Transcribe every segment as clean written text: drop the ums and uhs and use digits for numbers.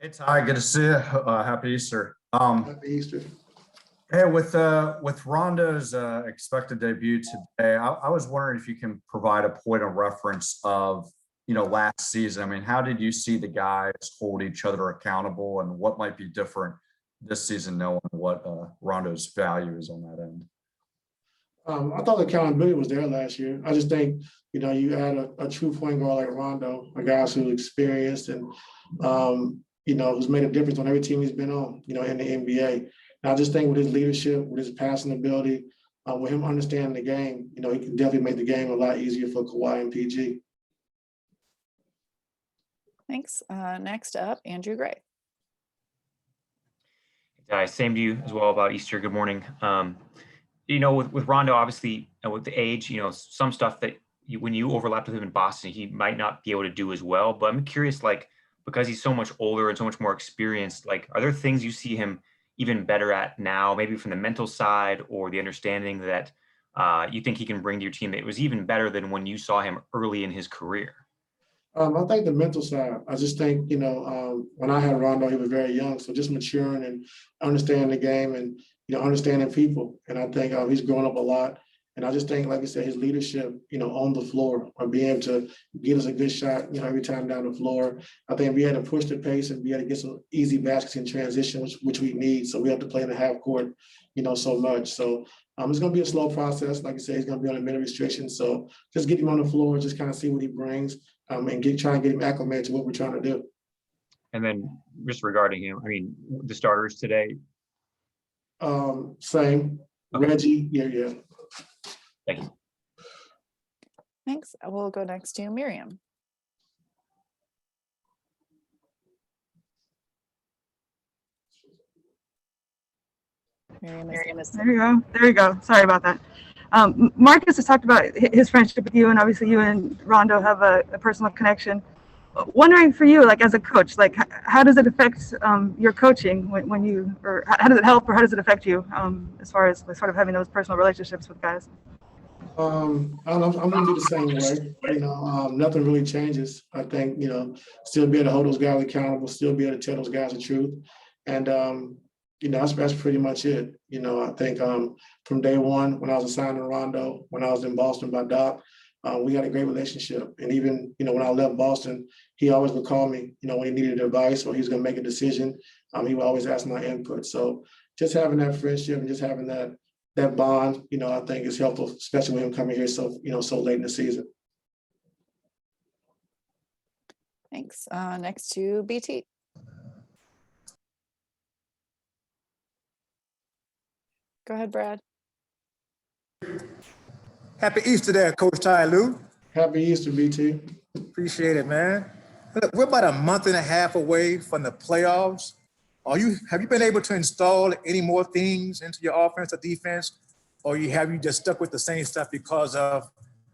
Hey Ty, good to see you. Happy Easter. Happy Easter. Hey, with Rondo's expected debut today, I was wondering if you can provide a point of reference of last season. I mean, how did you see the guys hold each other accountable, and what might be different this season, knowing what Rondo's value is on that end? I thought the accountability was there last year. I just think, you add a true point guard like Rondo, a guy who's experienced and, who's made a difference on every team he's been on, in the NBA. And I just think with his leadership, with his passing ability, with him understanding the game, he can definitely make the game a lot easier for Kawhi and PG. Thanks. Next up, Andrew Gray. Same to you as well about Easter. Good morning. With Rondo, obviously, with the age, some stuff that when you overlapped with him in Boston, he might not be able to do as well. But I'm curious, because he's so much older and so much more experienced, are there things you see him even better at now, maybe from the mental side or the understanding that you think he can bring to your team that was even better than when you saw him early in his career? I think the mental side. I just think, when I had Rondo, he was very young. So just maturing and understanding the game and, understanding people. And I think he's grown up a lot. And I just think, like I said, his leadership, on the floor or being able to get us a good shot, every time down the floor. I think we had to push the pace and we had to get some easy baskets in transition, which we need. So we have to play in the half court, so much. So it's going to be a slow process. Like I said, he's going to be on a minute restriction. So just get him on the floor, just kind of see what he brings and try and get him acclimated to what we're trying to do. And then just regarding him, the starters today. Same. Okay. Reggie, yeah. Thank you. Thanks. We'll go next to Miriam. Miriam is there you go. Sorry about that. Marcus has talked about his friendship with you, and obviously you and Rondo have a personal connection. Wondering for you, as a coach, how does it affect your coaching when you, or how does it help, or how does it affect you as far as sort of having those personal relationships with guys? I don't know, I'm gonna do the same way. Nothing really changes. I think, still be able to hold those guys accountable, still be able to tell those guys the truth. And that's pretty much it. I think from day one, when I was assigned to Rondo, when I was in Boston by Doc, we had a great relationship. And even, when I left Boston, he always would call me, when he needed advice or he was going to make a decision. He would always ask my input. So just having that friendship and just having that bond, I think is helpful, especially when him coming here so late in the season. Thanks. Next to BT. Go ahead, Brad. Happy Easter there, Coach Ty Lue. Happy Easter, BT. Appreciate it, man. Look, we're about a month and a half away from the playoffs. Have you been able to install any more things into your offense or defense, or have you just stuck with the same stuff because of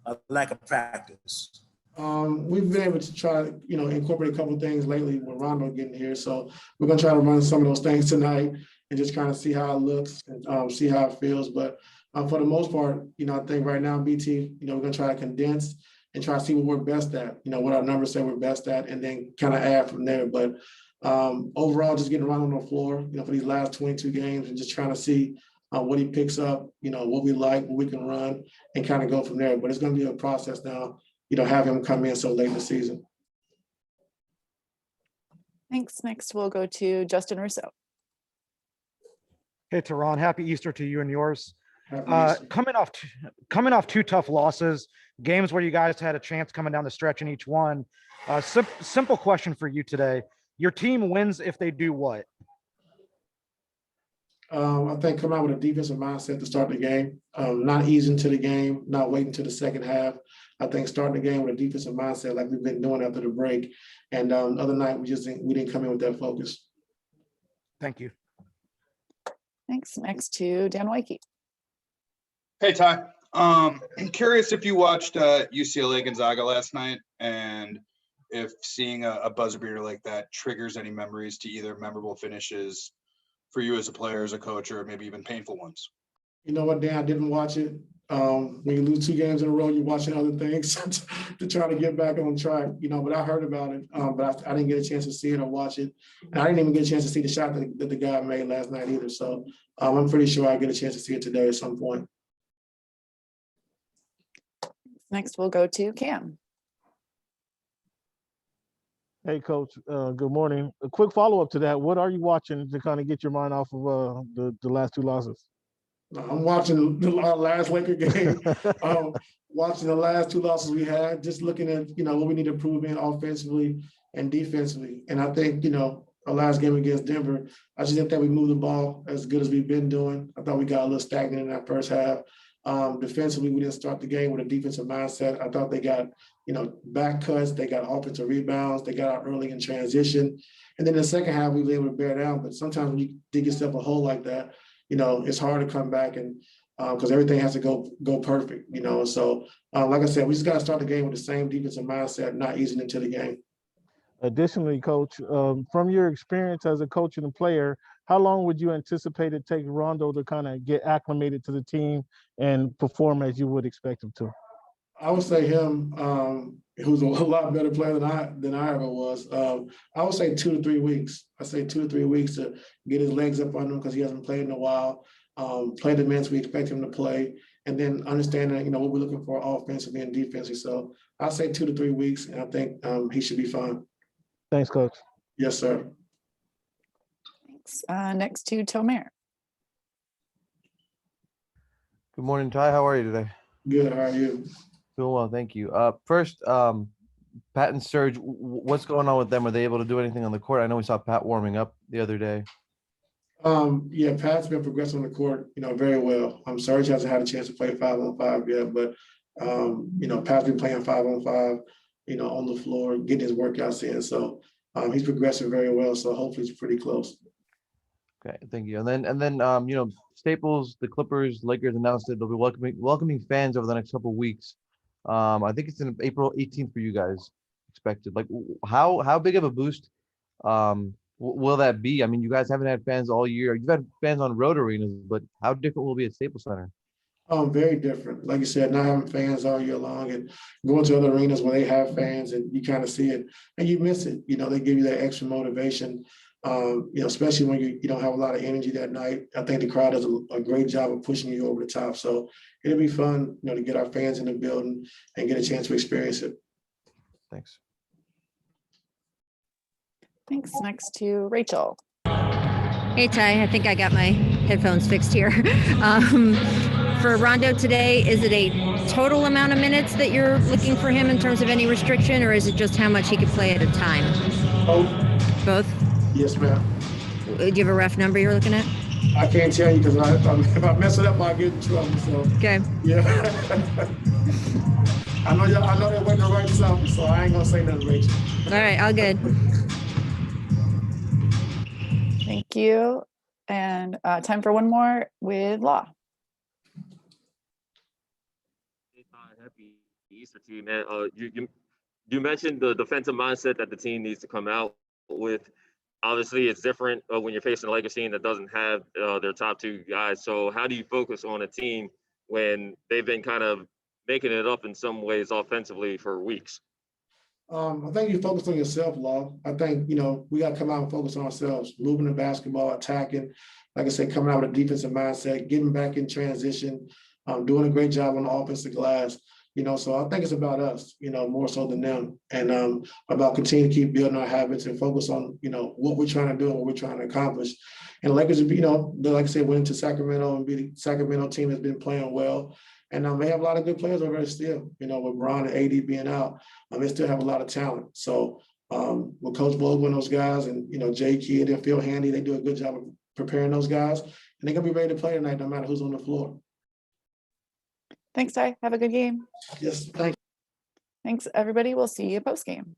a lack of practice? We've been able to try, incorporate a couple of things lately with Rondo getting here. So we're gonna try to run some of those things tonight and just kind of see how it looks and see how it feels. But for the most part, I think right now, BT, we're gonna try to condense and try to see what we're best at, what our numbers say we're best at, and then kind of add from there. But overall, just getting around on the floor, for these last 22 games and just trying to see what he picks up, what we like, what we can run, and kind of go from there. But it's going to be a process now, have him come in so late in the season. Thanks. Next, we'll go to Justin Rousseau. Hey, Teron, happy Easter to you and yours. Coming Coming off two tough losses, games where you guys had a chance coming down the stretch in each one. Simple question for you today. Your team wins if they do what? I think come out with a defensive mindset to start the game, not easing to the game, not waiting to the second half. I think starting the game with a defensive mindset like we've been doing after the break. And the other night, we didn't come in with that focus. Thank you. Thanks. Next to Dan Wyke. Hey, Ty. I'm curious if you watched UCLA Gonzaga last night and if seeing a buzzer beater like that triggers any memories to either memorable finishes for you as a player, as a coach, or maybe even painful ones. You know what, Dan? I didn't watch it. When you lose 2 games in a row, you're watching other things to try to get back on track, but I heard about it, but I didn't get a chance to see it or watch it. And I didn't even get a chance to see the shot that the guy made last night either. So I'm pretty sure I'll get a chance to see it today at some point. Next, we'll go to Cam. Hey, Coach. Good morning. A quick follow-up to that. What are you watching to kind of get your mind off of the last 2 losses? I'm watching our last Laker game, watching the last 2 losses we had, just looking at, what we need to improve in offensively and defensively. And I think, our last game against Denver, I just didn't think we moved the ball as good as we've been doing. I thought we got a little stagnant in that first half. Defensively, we didn't start the game with a defensive mindset. I thought they got, back cuts, they got offensive rebounds, they got out early in transition. And then in the second half, we were able to bear down. But sometimes when you dig yourself a hole like that, it's hard to come back and because everything has to go perfect, So, like I said, we just got to start the game with the same defensive mindset, not easing into the game. Additionally, Coach, from your experience as a coach and a player, how long would you anticipate it take Rondo to kind of get acclimated to the team and perform as you would expect him to? I would say him, who's a lot better player than I ever was. I would say 2 to 3 weeks. I say 2 to 3 weeks to get his legs up on him because he hasn't played in a while. Play the minutes we expect him to play, and then understanding, what we're looking for offensively and defensively. So I'll say 2 to 3 weeks, and I think he should be fine. Thanks, Coach. Yes, sir. Thanks. Next to Tomer. Good morning, Ty. How are you today? Good. How are you? Doing well, thank you. First, Pat and Serge, what's going on with them? Are they able to do anything on the court? I know we saw Pat warming up the other day. Yeah, Pat's been progressing on the court, very well. Serge hasn't had a chance to play 5-on-5 yet, but Pat's been playing 5-on-5, on the floor, getting his workouts in. So he's progressing very well. So hopefully it's pretty close. Okay, thank you. And then Staples, the Clippers, Lakers announced that they'll be welcoming fans over the next couple of weeks. I think it's in April 18th for you guys expected. Like how big of a boost will that be? I mean, you guys haven't had fans all year. You've had fans on road arenas, but how different will it be at Staples Center? Very different. Like you said, not having fans all year long and going to other arenas where they have fans and you kind of see it and you miss it. They give you that extra motivation, especially when you don't have a lot of energy that night. I think the crowd does a great job of pushing you over the top. So it'll be fun, to get our fans in the building and get a chance to experience it. Thanks. Thanks. Next to Rachel. Hey, Ty, I think I got my headphones fixed here. For Rondo today, is it a total amount of minutes that you're looking for him in terms of any restriction, or is it just how much he could play at a time? Both? Yes, ma'am. Do you have a rough number you're looking at? I can't tell you because if I mess it up, I'll get in trouble. So Okay. Yeah. I know they're waiting to write something, so I ain't gonna say nothing, Rachel. All right, all good. Thank you. And time for one more with Law. Happy Easter to you, man. You mentioned the defensive mindset that the team needs to come out with. Obviously, it's different when you're facing a Lakers team that doesn't have their top 2 guys. So how do you focus on a team when they've been kind of making it up in some ways offensively for weeks? I think you focus on yourself, Law. I think, we got to come out and focus on ourselves, moving the basketball, attacking, like I said, coming out with a defensive mindset, getting back in transition, doing a great job on the offensive glass. So I think it's about us, more so than them, and about continuing to keep building our habits and focus on, what we're trying to do and what we're trying to accomplish. And the Lakers, like I said, went into Sacramento and the Sacramento team has been playing well. And they have a lot of good players over there still, with Bron and AD being out, they still have a lot of talent. So with Coach Vogel and those guys and, Jay Kidd and Phil Handy, they do a good job of preparing those guys. And they're going to be ready to play tonight no matter who's on the floor. Thanks, Ty. Have a good game. Yes, thank you. Thanks, everybody. We'll see you post game.